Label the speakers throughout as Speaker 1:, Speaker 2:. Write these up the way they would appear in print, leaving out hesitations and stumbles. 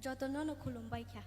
Speaker 1: যতনও খুলুমবাই খ্যা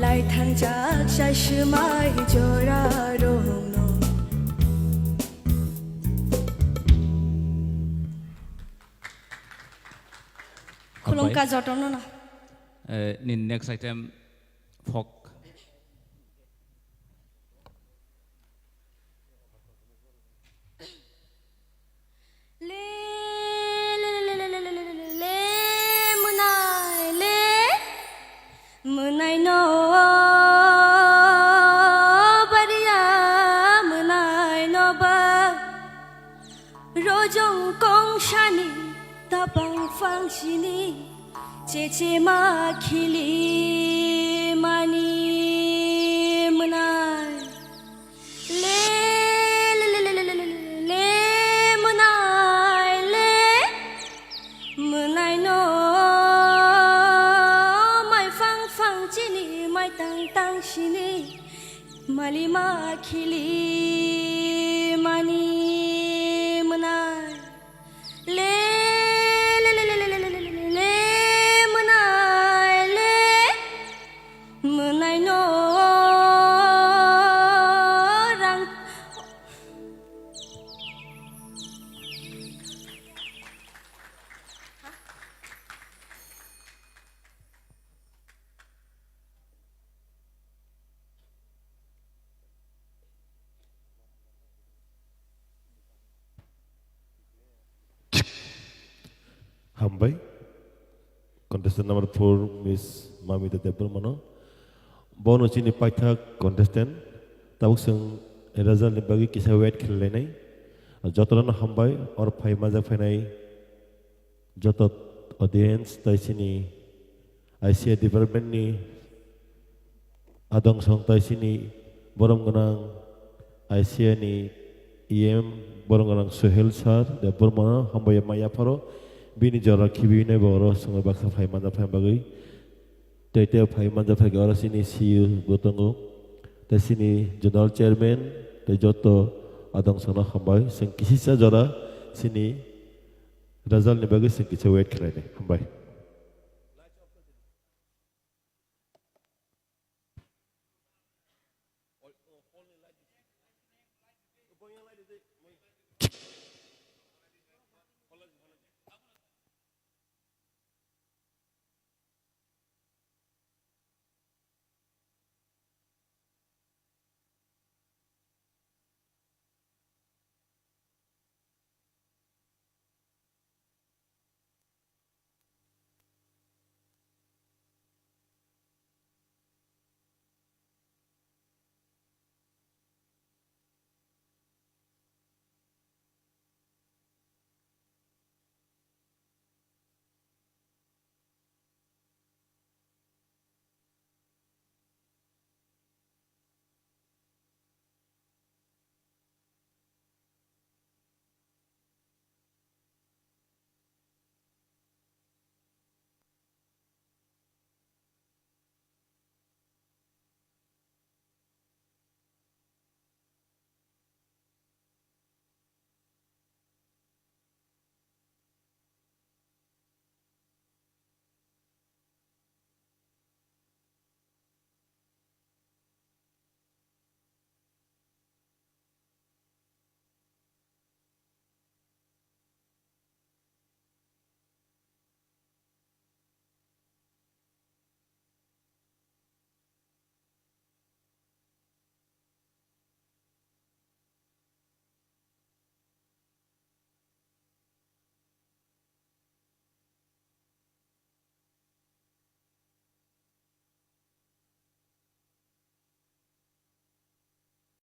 Speaker 1: 来谈着晒是买就让容诺。Kulungka jotono na.
Speaker 2: Nin next item folk.
Speaker 1: Munai no baria munai no ba rojong kong shani tapang fang sini cece ma khili mani munai le munai munai no tang sini malima khili mani munai le munai no rang
Speaker 3: Hambai, contestant number 4, Miss Mamita Debbermano. Bonus ini paithak contestant, tabuk seng result ni bagi kisah wet khilai. Jotolan hambai or phai majak phainai jotot audience tai sini ICA development ni adong song tai sini borong ganang ICA ni EM borong ganang Sohel sir Debbermano hambai maya paro bini jara kibine boro sungai baksa phai manja phai bagai tete phai manja phai gara sini CU gotongo te sini general chairman te joto adang sana hambai sing kisisa jara sini result ni bagai sing kisa wait khlai ne hambai